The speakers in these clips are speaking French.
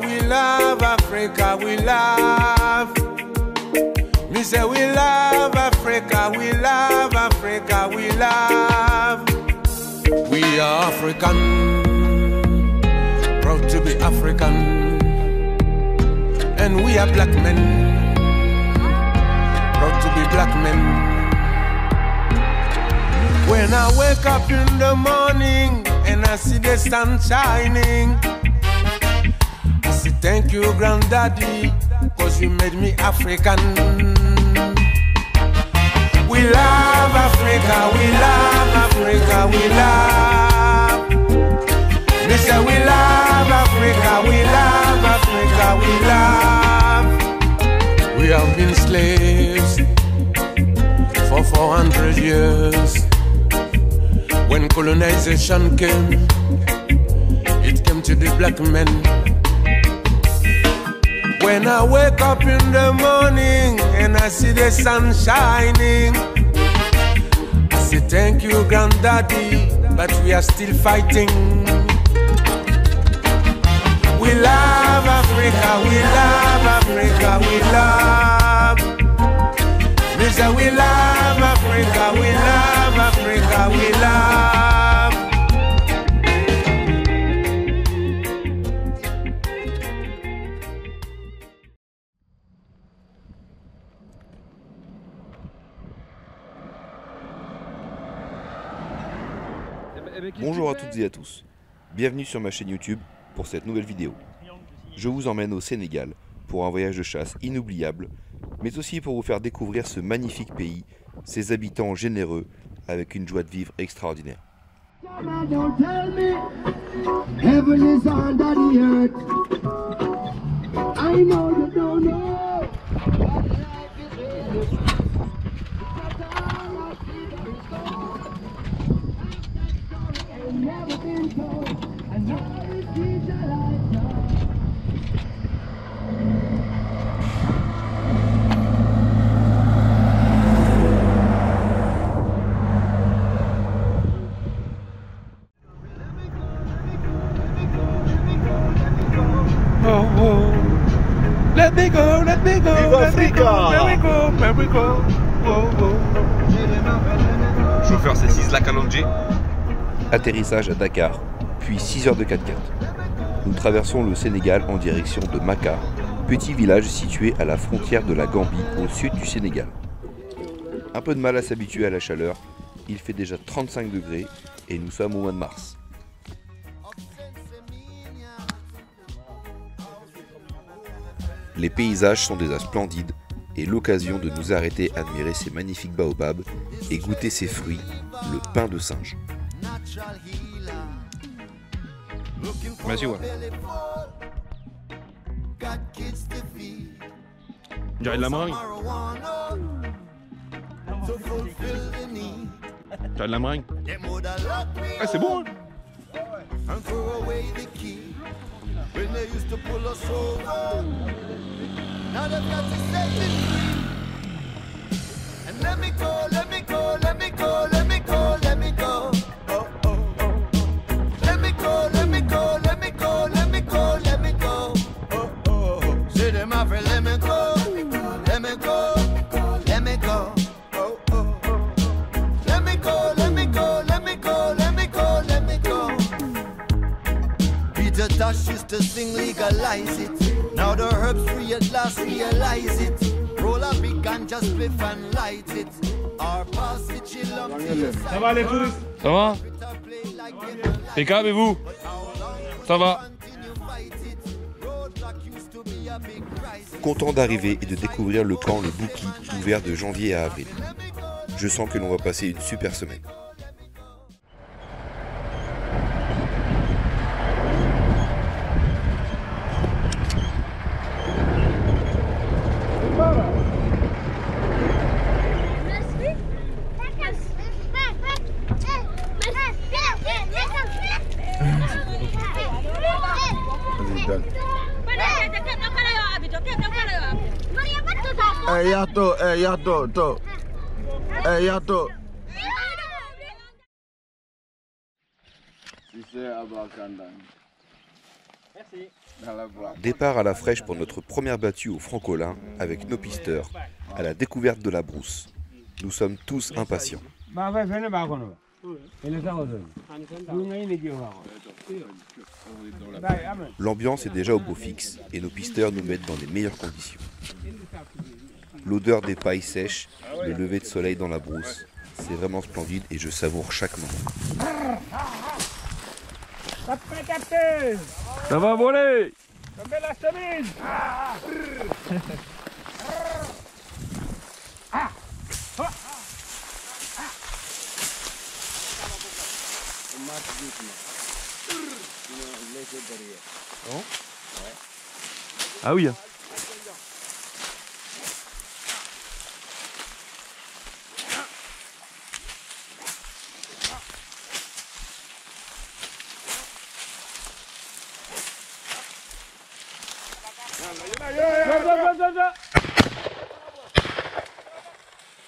We love Africa, we love. Me say we love Africa, we love Africa, we love. We are African, proud to be African. And we are black men, proud to be black men. When I wake up in the morning and I see the sun shining, thank you, Granddaddy, cause you made me African. We love Africa, we love Africa, we love. We say we love Africa, we love Africa, we love. We have been slaves for 400 years. When colonization came, it came to the black men. When I wake up in the morning and I see the sun shining, I say thank you, Granddaddy, but we are still fighting. We love Africa, we love Africa, we love. We say we love Africa, we love Africa, we love. Bonjour à toutes et à tous, bienvenue sur ma chaîne YouTube pour cette nouvelle vidéo. Je vous emmène au Sénégal pour un voyage de chasse inoubliable, mais aussi pour vous faire découvrir ce magnifique pays, ses habitants généreux, avec une joie de vivre extraordinaire. Let me go, let me go, let me go, let me go, let me go. Chauffeur, c'est Sisla Kalonji. Atterrissage à Dakar, puis 6 heures de 4x4. Nous traversons le Sénégal en direction de Maka, petit village situé à la frontière de la Gambie au sud du Sénégal. Un peu de mal à s'habituer à la chaleur, il fait déjà 35 degrés et nous sommes au mois de mars. Les paysages sont déjà splendides et l'occasion de nous arrêter à admirer ces magnifiques baobabs et goûter ces fruits, le pain de singe. Merci, ouais. J'arrête la meringue. J'arrête la meringue. Ah, c'est bon, hein. When they used to pull us over, now they've got to set me free. And let me go, let me go, let me go, let me go, let me go. Oh, oh, oh. Let me go, let me go, let me go, let me go, let me go. Oh, oh, oh. Say them my friend, let me go, let me go, let me go. Oh, oh, oh. Let me go, let me go, let me go, let me go, let me go. Peter Tosh used to sing legalize it. Now the herbs free at last realize it. Roll a big ganja spliff and light it. Our passage along the side. Ça va les touristes? Ça va? Impeccable et vous? Ça va? Content d'arriver et de découvrir le camp Le Bouki, ouvert de janvier à avril. Je sens que l'on va passer une super semaine. yato, to. Yato. Départ à la fraîche pour notre première battue au Francolin avec nos pisteurs, à la découverte de la brousse. Nous sommes tous impatients. L'ambiance est déjà au beau fixe et nos pisteurs nous mettent dans les meilleures conditions. L'odeur des pailles sèches, le lever de soleil dans la brousse, c'est vraiment splendide et je savoure chaque moment. Ça va voler. Ah oui.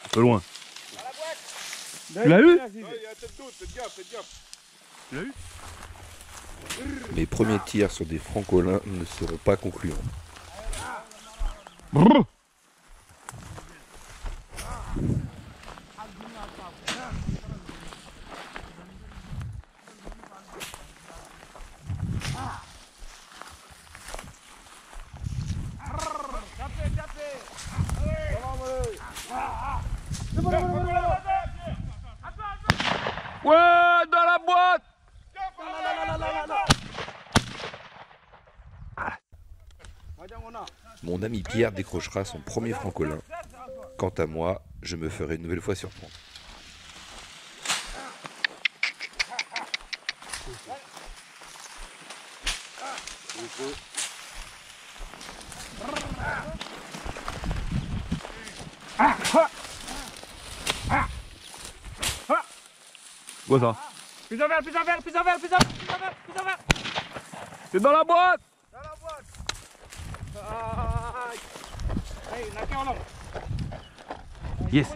Un peu loin. Tu l'as eu? Tu l'as eu? Mes premiers tirs sur des francolins ne seront pas concluants. Brrr. Ouais, dans la boîte. Mon ami Pierre décrochera son premier francolin. Quant à moi, je me ferai une nouvelle fois surprendre. Quoi ça? C'est dans la boîte. Yes.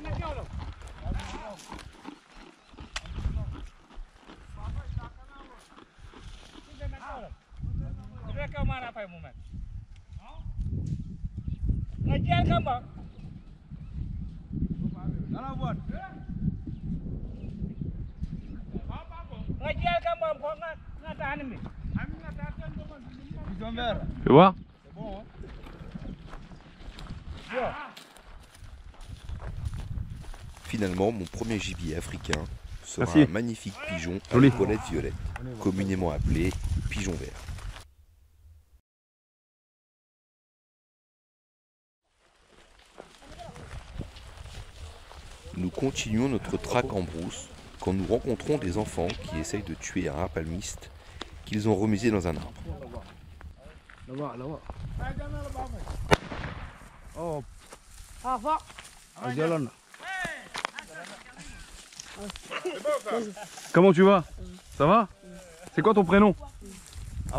Fais voir. Finalement, mon premier gibier africain sera Merci. un magnifique pigeon à Joli. épaulettes violettes, communément appelé pigeon vert. Nous continuons notre traque en brousse quand nous rencontrons des enfants qui essayent de tuer un rapalmiste qu'ils ont remisé dans un arbre. Oh. Comment tu vas? Ça va? C'est quoi ton prénom? C'est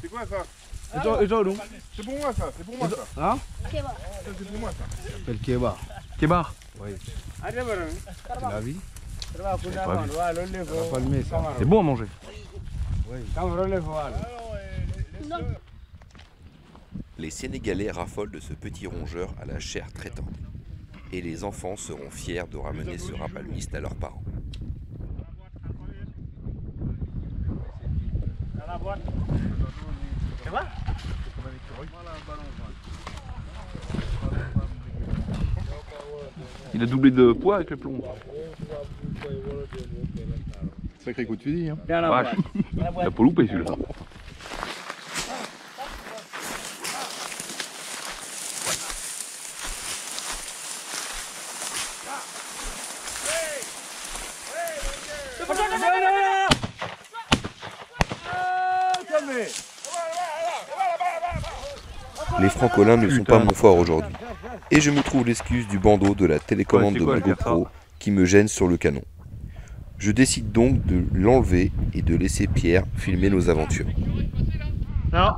quoi ça? C'est pour moi ça, c'est pour moi ça. Hein? C'est pour moi ça. s'appelle Keba. Kébar? Oui. Tu l'as vu? Pas vu. Ça va palmer ça. C'est bon à manger. Les Sénégalais raffolent de ce petit rongeur à la chair très tendre. Et les enfants seront fiers de ramener ce rapalmiste à leurs parents. Il a doublé de poids avec le plomb. Sacré coup de fusil hein. Vache. Il a pas loupé celui-là. Les francolins ne sont pas mon fort aujourd'hui. Et je me trouve l'excuse du bandeau de la télécommande Ouais, c'est de quoi, ma le Pierre GoPro qui me gêne sur le canon. Je décide donc de l'enlever et de laisser Pierre filmer nos aventures. Non.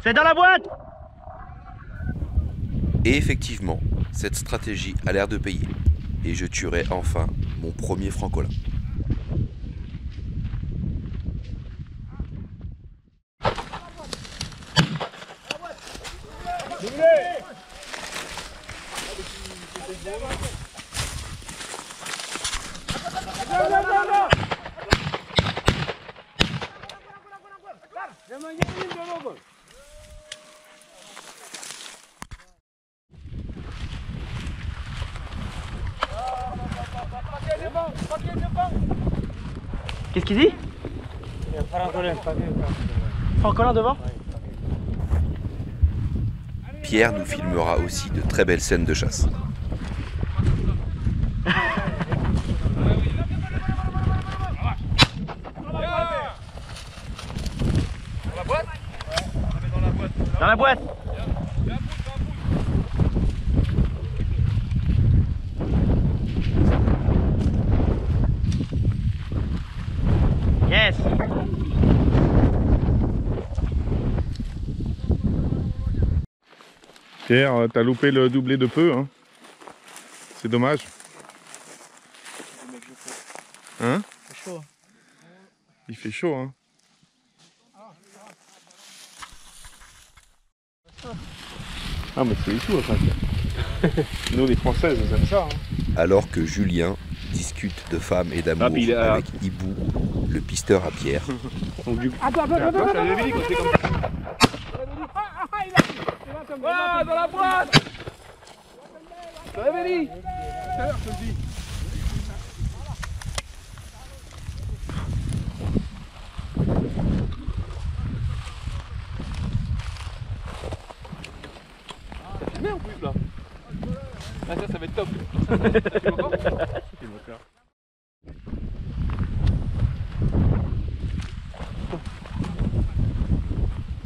C'est dans la boîte! Et effectivement, cette stratégie a l'air de payer. Et je tuerai enfin mon premier francolin. Qu'est-ce qu'il dit? Francolin devant? Pierre nous filmera aussi de très belles scènes de chasse. Dans la boîte. Yes. Pierre, t'as loupé le doublé de peu, hein. C'est dommage. Hein? Il fait chaud, hein. Ah mais c'est tout, enfin. Nous les Françaises, elles aiment ça, hein. Alors que Julien discute de femmes et d'amour avec Ibou, le pisteur à Pierre. Donc, du coup... Ah, dans la boîte! Réveille! C'est bien en plus là. Ah ça va être top. Tu vois pas?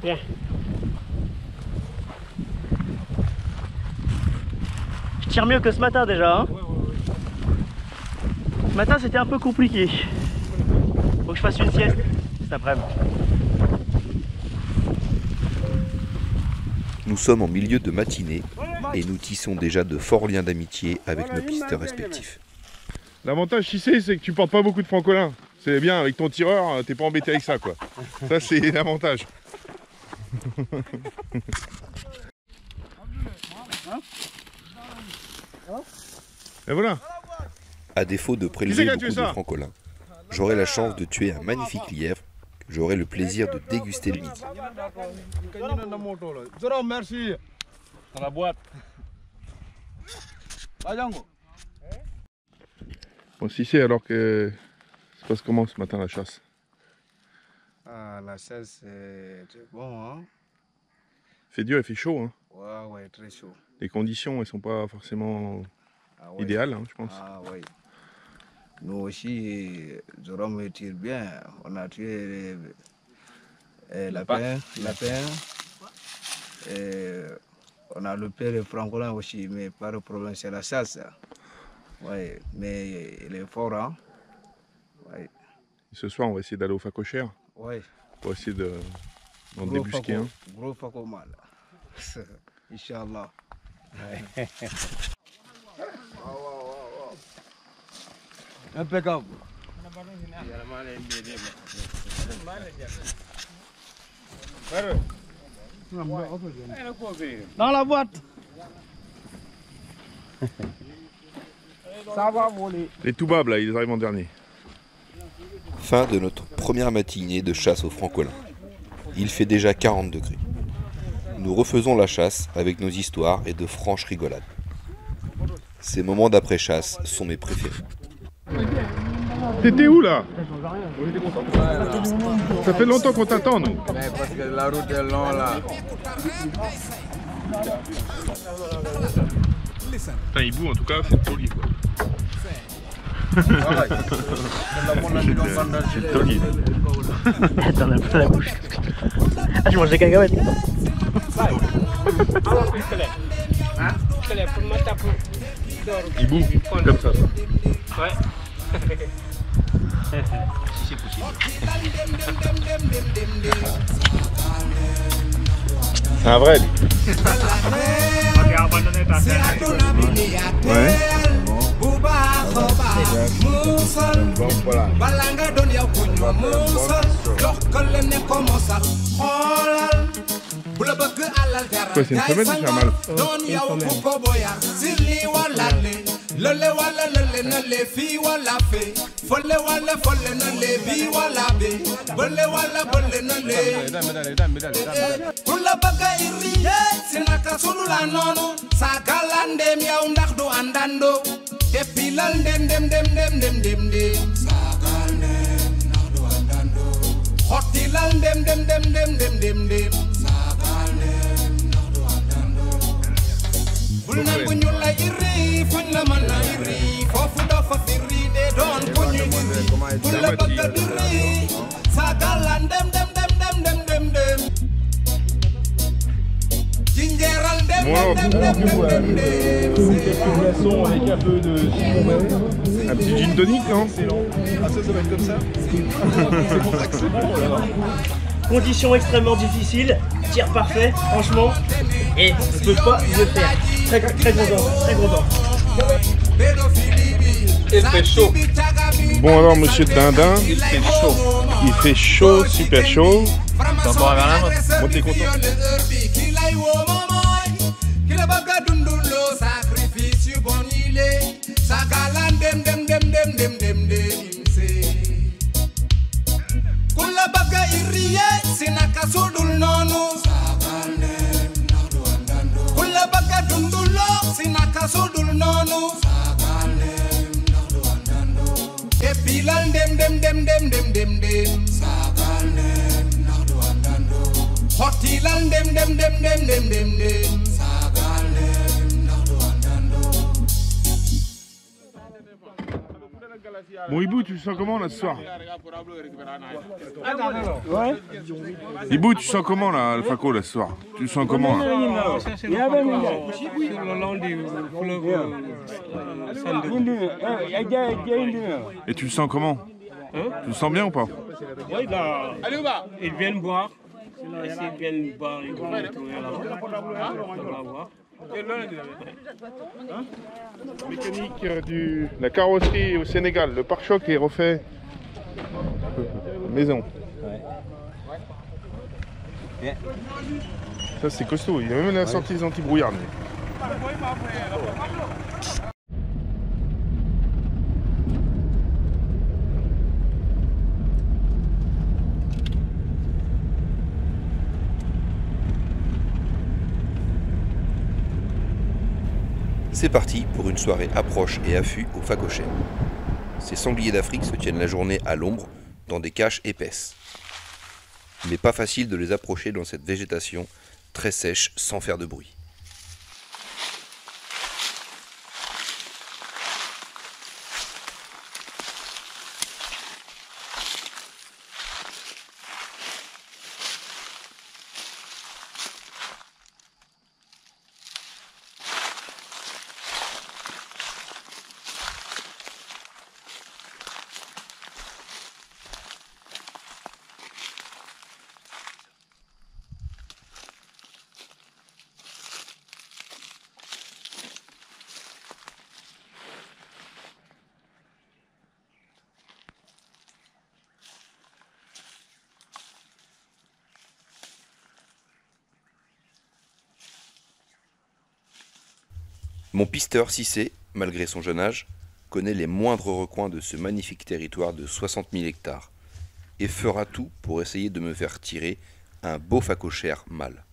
Bien. Je tire mieux que ce matin déjà. Hein. Ce matin c'était un peu compliqué. Faut que je fasse une sieste cet après-midi. Nous sommes en milieu de matinée et nous tissons déjà de forts liens d'amitié avec nos pisteurs respectifs. L'avantage, tu sais, c'est que tu portes pas beaucoup de francolins. C'est bien, avec ton tireur, t'es pas embêté avec ça, quoi. Ça, c'est l'avantage. Et voilà. À défaut de prélever beaucoup de francolins, j'aurai la chance de tuer un magnifique lièvre que j'aurai le plaisir de déguster le midi. Merci. Dans la boîte. Bon, si c'est alors que ça se passe comment ce matin la chasse? Ah, la chasse, c'est bon, hein? Il fait dur, il fait chaud, hein? Ouais, ouais, très chaud. Les conditions, elles sont pas forcément ouais. idéales, hein, je pense. Ah, oui. Nous aussi, Jérôme me tire bien. On a tué lapin. On a loupé le francolin aussi, mais pas de problème, c'est la chasse. Ouais, mais il est fort, hein? Ouais. Ce soir, on va essayer d'aller au facochère. Ouais. Pour essayer d'en débusquer un. Gros faco mal. Inch'Allah. Ouais. Impeccable. Dans la boîte. Ça va voler. Les toubabs là, ils arrivent en dernier. Fin de notre première matinée de chasse au francolin. Il fait déjà 40 degrés. Nous refaisons la chasse avec nos histoires et de franches rigolades. Ces moments d'après-chasse sont mes préférés. T'étais où là? Ça fait longtemps qu'on t'attend, nous. Mais parce que la route est longue là. Putain, Ibou, en tout cas, c'est poli quoi. C'est le taulier. T'en as plein la bouche. Ah, tu manges des cacahuètes. Ibou, comme ça. Ouais. Si c'est possible. C'est un vrai, lui. Ouais. Bon, voilà. Quoi, c'est une femelle ou c'est un mâle? Lele wala lele na le fi wala fe folle wala folle na le bi wala be bolle wala bolle na le kula baga iriye sinaka sulula nono sagalande miaw ndax do andando depilal dem dem dem dem dem dem dem sagalande ndax do andando hotilal dem dem dem dem dem dem dem sagalande ndax do andando bulna buñu la iri fuñ la man la iri fofu dafa siri de don buñu iri bulla baga iri sagalan dem dem dem dem dem dem dem gingeral dem dem dem dem dem Poisson avec un peu de Un petit gin tonic, non? Ah ça va être comme ça. C'est pour ça que c'est bon là. Conditions extrêmement difficiles, tir parfait, franchement, et on ne peut pas le faire. Très content, très content. Il fait chaud. Bon alors monsieur Dindin, il fait chaud. Il fait chaud, super chaud. T'as encore un verre là? Moi t'es content? Kula baga iriye sinaka sudul nonu kula baga dundulo sinaka sudul nonu epilal dem dem dem dem dem dem dem hotilal dem dem dem dem dem dem dem Bon Ibou, tu le sens comment là ce soir? Ouais. Ibou, tu sens comment là, le Faco là ce soir? Tu le sens comment là? Il y avait sur le long du fleuve. Et tu le sens comment? Tu le sens bien ou pas? Oui, là, ils viennent boire. S'ils viennent boire, ils vont retourner là-bas. On va voir. Mécanique de la carrosserie au Sénégal, le pare-choc est refait maison. Ça c'est costaud, il y a même la sortie des anti-brouillards. C'est parti pour une soirée approche et affût au Facochère. Ces sangliers d'Afrique se tiennent la journée à l'ombre, dans des caches épaisses. Mais pas facile de les approcher dans cette végétation très sèche sans faire de bruit. Mon pisteur Cissé, malgré son jeune âge, connaît les moindres recoins de ce magnifique territoire de 60 000 hectares et fera tout pour essayer de me faire tirer un beau facochère mâle.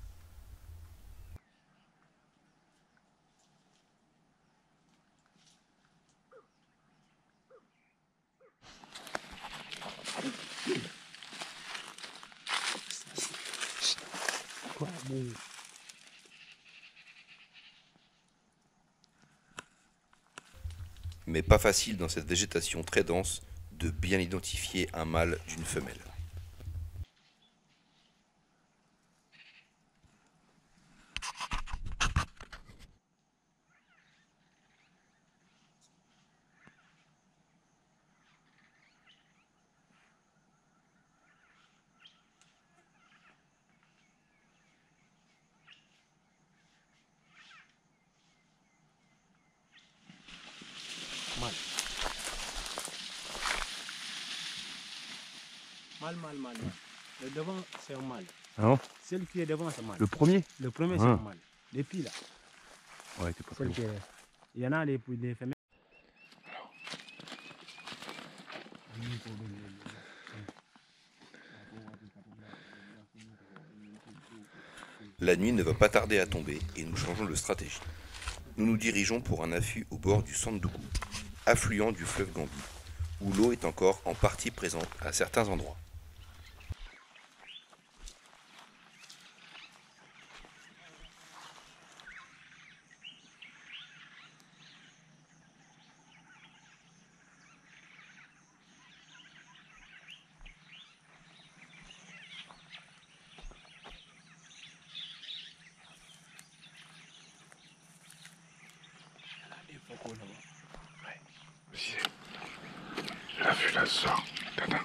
Mais pas facile dans cette végétation très dense de bien identifier un mâle d'une femelle. Mal. Le devant, c'est un mâle. Ah bon? Celle qui est devant, c'est mâle. Le premier? Le premier, c'est un mâle. Les filles, là. Ouais, t'es pas très bon. Il y en a des femelles. La nuit ne va pas tarder à tomber et nous changeons de stratégie. Nous nous dirigeons pour un affût au bord du Sandougou, affluent du fleuve Gambie, où l'eau est encore en partie présente à certains endroits. La vue là sort. Tata.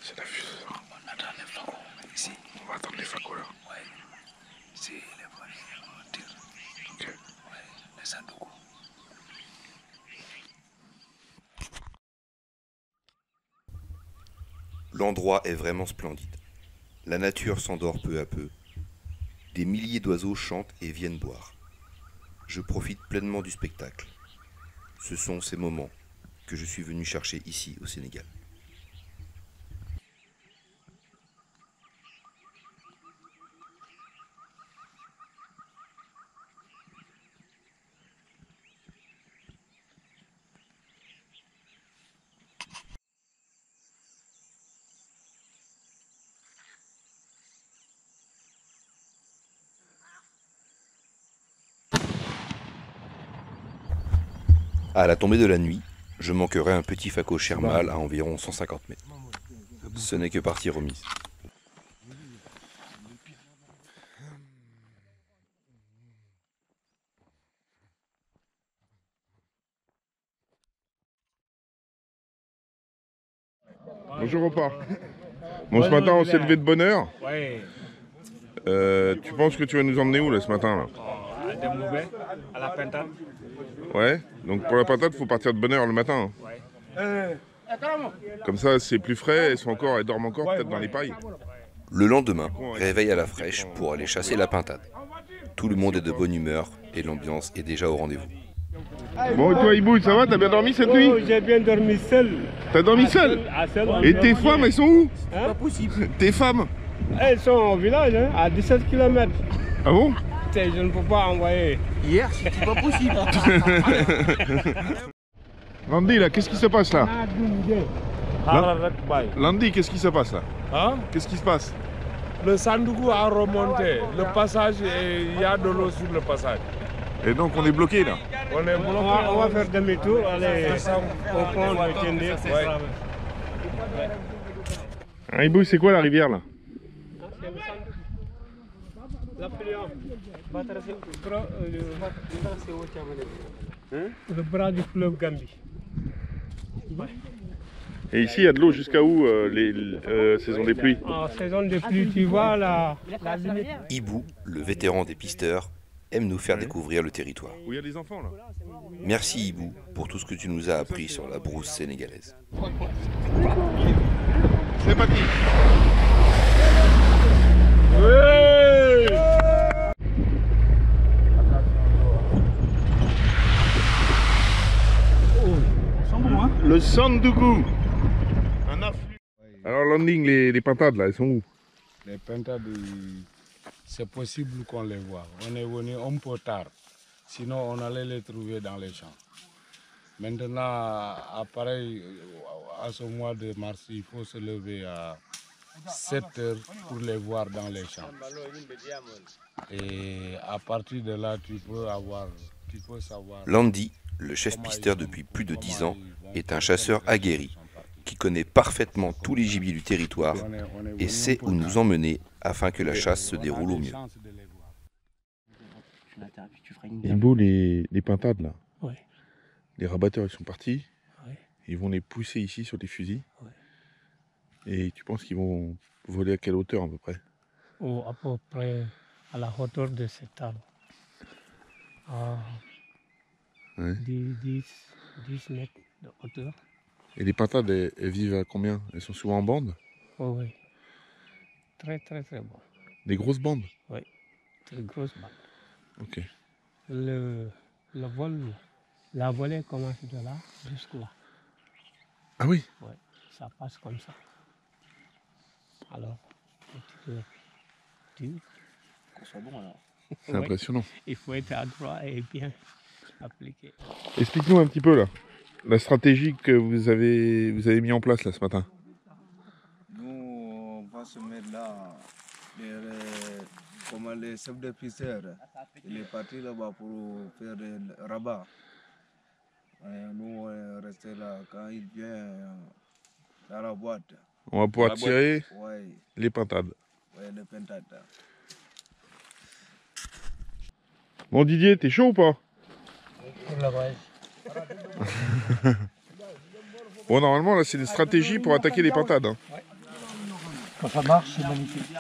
C'est la vue ce soir. On attend les flacons ici. On va attendre les facos là. Ouais. Si les volets, on tire. Ok. Ouais, les Sandougou. L'endroit est vraiment splendide. La nature s'endort peu à peu. Des milliers d'oiseaux chantent et viennent boire. Je profite pleinement du spectacle. Ce sont ces moments que je suis venu chercher ici au Sénégal. À la tombée de la nuit, je manquerai un petit faco Shermal à environ 150 mètres. Ce n'est que partie remise. Bonjour Opa. Bon, ce matin on s'est levé de bonne heure. Oui. Tu penses que tu vas nous emmener où là ce matin là? À Demboubé, à la Pintade. Ouais. Donc pour la patate, faut partir de bonne heure le matin. Ouais. Comme ça c'est plus frais, elles dorment encore peut-être dans les pailles. Le lendemain, réveil à la fraîche pour aller chasser la pintade. Tout le monde est de bonne humeur et l'ambiance est déjà au rendez-vous. Bon et toi Ibou, ça va? T'as bien dormi cette nuit? J'ai bien dormi seul. T'as dormi seul? Et tes femmes, elles sont où? C'est pas possible. Tes femmes? Elles sont au village, hein, à 17 km. Ah bon? Je ne peux pas envoyer. Hier, c'est pas possible. Landy là, qu'est-ce qui se passe là? Landy, qu'est-ce qui se passe là? Hein? Qu'est-ce qui se passe? Le Sandougou a remonté. Le passage, il y a de l'eau sur le passage. Et donc on est bloqué là? On est bloqué. On va faire demi-tour, aller au pont de Kendé. Ah, Ibou, c'est quoi la rivière là? Le bras du fleuve Gambie. Et ici il y a de l'eau jusqu'à où saison des pluies? En saison de pluie, tu vois la limite. Ibou, le vétéran des pisteurs, aime nous faire découvrir le territoire. Où il y a des enfants là? Merci Ibou pour tout ce que tu nous as appris sur la brousse sénégalaise. C'est parti! Le Sandougou. Un afflux. Alors landing, les pintades là, elles sont où? Les pintades, c'est possible qu'on les voit. On est venu un peu tard. Sinon, on allait les trouver dans les champs. Maintenant, à ce mois de mars, il faut se lever à 7 heures pour les voir dans les champs. Et à partir de là, tu peux savoir. Landy, le chef pisteur depuis plus de 10 ans, est un chasseur aguerri qui connaît parfaitement tous les gibiers du territoire et sait où nous emmener afin que la chasse se déroule au mieux. Ibou, les pintades là, Ouais. les rabatteurs ils sont partis, Ouais. ils vont les pousser ici sur des fusils. Ouais. Et tu penses qu'ils vont voler à quelle hauteur à peu près? À peu près à la hauteur de cet arbre. Ouais. 10 mètres de hauteur. Et les pintades, elles vivent à combien? Elles sont souvent en bande? Oui, oui. Très bon. Des grosses bandes? Oui, très grosses bandes. Ok. Le vol, la volée commence de là jusque là. Ah oui? Oui, ça passe comme ça. Alors, tu Soit bon alors. C'est impressionnant. Il faut être adroit et bien appliqué. Explique-nous un petit peu là, la stratégie que vous avez mis en place là ce matin. Nous, on va se mettre là, comme les chefs de pisteurs, il est parti là-bas pour faire le rabat. Et nous, on est resté là quand il vient dans la boîte. On va pouvoir tirer Ouais. les pintades. Ouais, les pintades. Bon Didier, t'es chaud ou pas? Bon, normalement là c'est une stratégie pour attaquer les pintades. Hein. Quand ça marche, c'est magnifique.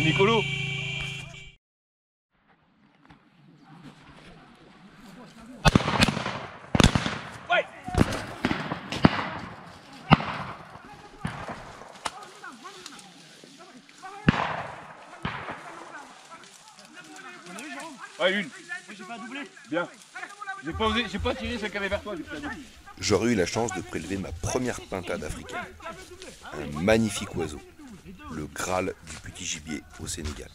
Nicolo. Ouais, une. J'ai pas doublé. Bien. J'ai pas tiré celle qui avait vers toi. J'aurais eu la chance de prélever ma première pintade africaine. Un magnifique oiseau, le Graal du petit gibier au Sénégal.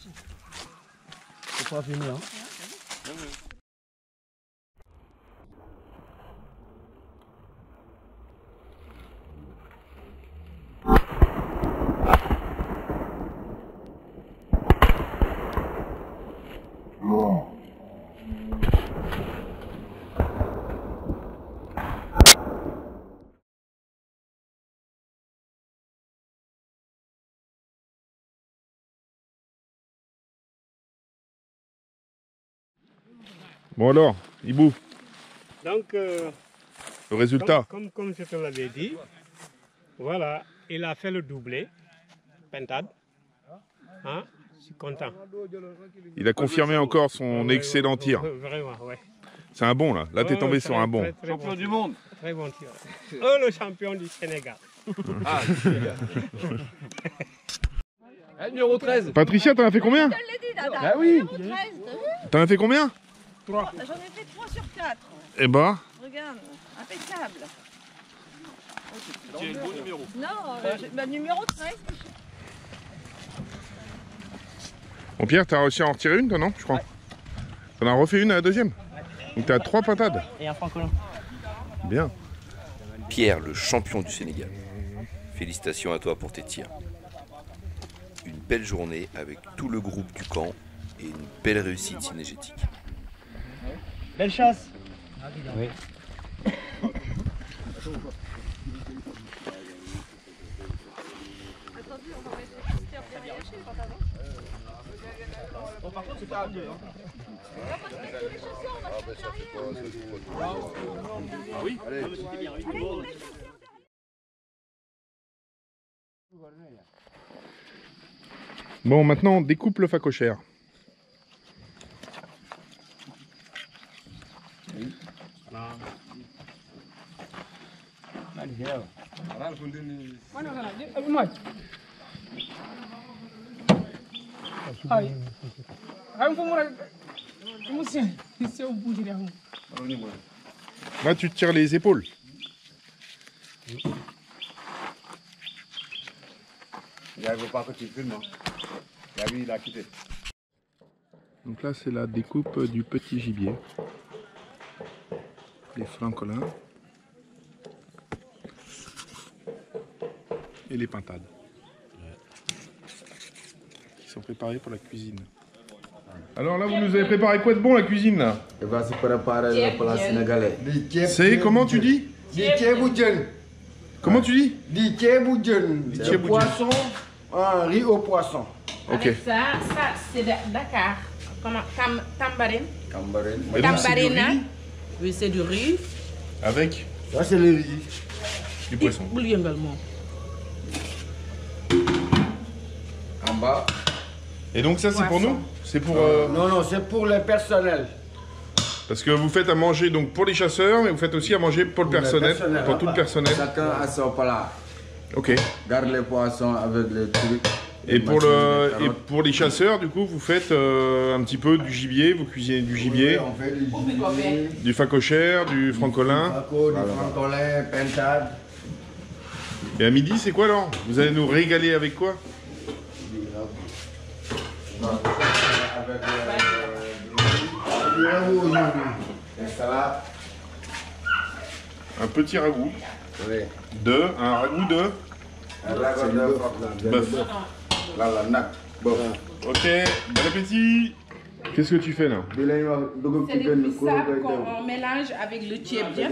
C'est pas fini, hein? Bon alors, Ibou, Donc, le résultat. comme je te l'avais dit, voilà, il a fait le doublé, pintade. Hein, je suis content. Il a confirmé encore son excellent tir. Vraiment, ouais. C'est un bon là. Là t'es tombé sur un bon. Champion du monde. Très bon tir. Oh, le champion du Sénégal. Ah, numéro 13. Patricia, t'en as fait combien? Je l'ai dit, Dada. Bah oui. Numéro 13, t'as vu? T'en as fait combien? 3. J'en ai fait 3 sur 4. Eh bah, Regarde, impeccable. C'est le bon numéro. Non, numéro 13. bon Pierre, t'as réussi à en retirer une toi, non? Je crois. T'en as refait une à la deuxième. Donc t'as 3 pintades. Et un francolin. Bien. Pierre, le champion du Sénégal. Félicitations à toi pour tes tirs. Une belle journée avec tout le groupe du camp et une belle réussite synergétique. Belle chasse. Oui. Bon, par contre, c'est pas à deux. Hein. Ah oui. Bon, maintenant on découpe le facochère. Là tu tires les épaules. Donc là c'est la découpe du petit gibier. Les francolins. Et les pintades. Qui sont préparés pour la cuisine. Alors là vous nous avez préparé quoi de bon la cuisine là? Il va se préparer le plat sénégalais. C'est comment tu dis? Comment tu dis? C'est poisson, Un riz au poisson. Ok. Avec ça c'est Dakar. Comment Tambarine. Tambarine. Oui, c'est du riz. Avec? Ça, c'est le riz. Du poisson. Également. En bas. Et donc ça, c'est pour nous? C'est pour... Non, non, c'est pour le personnel. Parce que vous faites à manger donc pour les chasseurs, mais vous faites aussi à manger pour le personnel, pour tout le personnel. Chacun a son plat. Ok. Garde les poissons avec les trucs. Et pour les chasseurs, du coup, vous faites un petit peu du gibier, vous cuisinez du gibier, Oui, on fait du gibier, du facochère, du francolin. du francolin, pentade. Et à midi, c'est quoi alors? Vous allez nous régaler avec quoi? Avec du ragoût aujourd'hui. Salade. Un petit ragoût. Oui. Un ragoût de? Un ragoût de bœuf. Bon. Ok, bon appétit. Qu'est-ce que tu fais là? C'est des bissap qu'on mélange avec le tchébdien.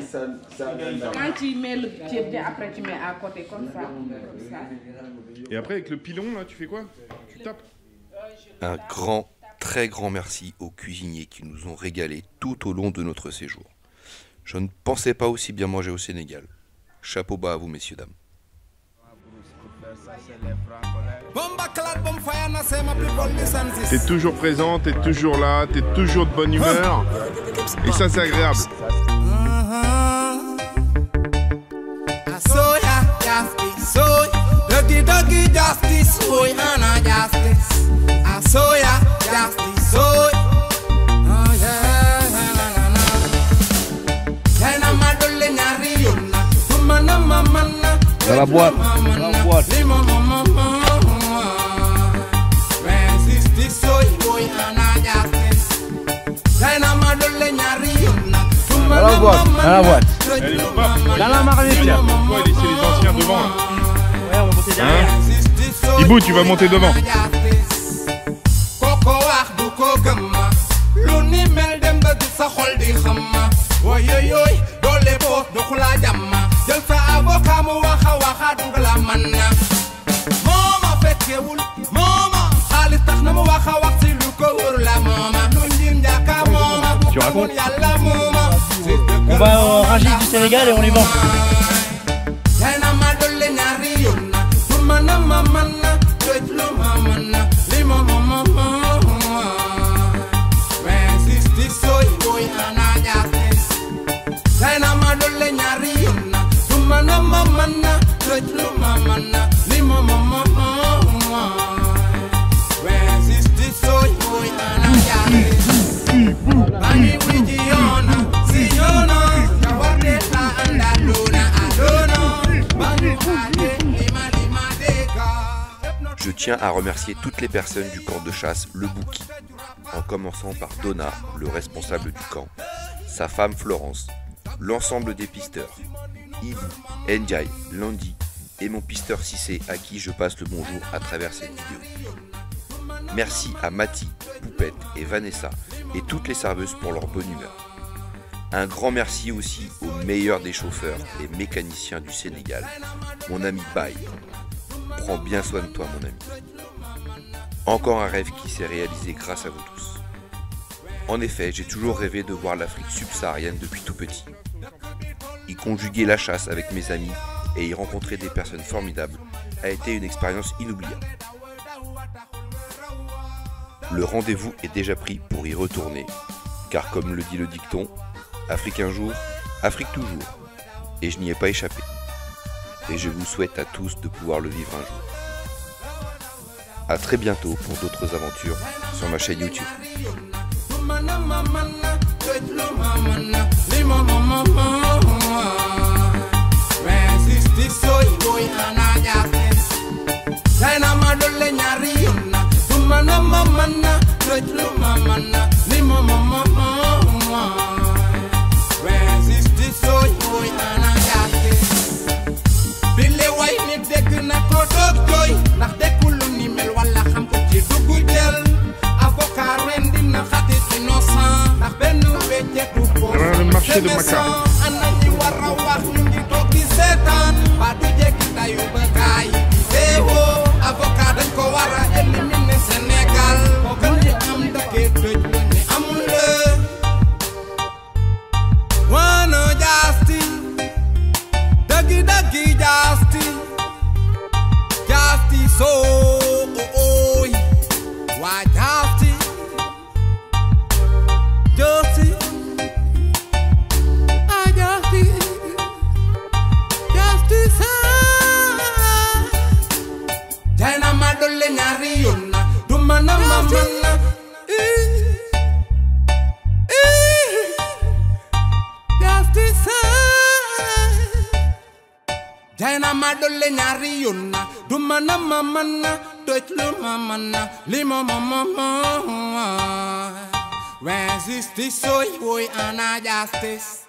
Quand tu mets le tchébdien, après tu mets à côté comme ça. Et après avec le pilon là, tu fais quoi? Tu tapes? Un très grand merci aux cuisiniers qui nous ont régalés tout au long de notre séjour. Je ne pensais pas aussi bien manger au Sénégal. Chapeau bas à vous, messieurs, dames. T'es toujours présent, t'es toujours là, t'es toujours de bonne humeur. Et ça, c'est agréable. Dans la boîte. Dans la boîte. Dans la marmite. On va laisser les anciens devant. Ouais, on va monter derrière. Ibou, tu vas monter devant. Tu racontes? On va au Rungis du Sénégal et on les vend. Je tiens à remercier toutes les personnes du camp de chasse Le Bouki, en commençant par Donna, le responsable du camp, sa femme Florence, l'ensemble des pisteurs, Ibou, Ndiaye, Landy et mon pisteur Cissé à qui je passe le bonjour à travers cette vidéo. Merci à Mati, Poupette et Vanessa et toutes les serveuses pour leur bonne humeur. Un grand merci aussi aux meilleurs des chauffeurs et mécaniciens du Sénégal, mon ami Baye. Prends bien soin de toi, mon ami. Encore un rêve qui s'est réalisé grâce à vous tous. En effet, j'ai toujours rêvé de voir l'Afrique subsaharienne depuis tout petit. Y conjuguer la chasse avec mes amis et y rencontrer des personnes formidables a été une expérience inoubliable. Le rendez-vous est déjà pris pour y retourner, car comme le dit le dicton, Afrique un jour, Afrique toujours. Et je n'y ai pas échappé. Et je vous souhaite à tous de pouvoir le vivre un jour. A très bientôt pour d'autres aventures sur ma chaîne YouTube. Le marché de Maka. Avocat dole ñaari yoon na du mana mamana justice Jaina ma dole ñaari yoon na du mana mamana toj lu mamana li mama when justice soy boy ana justice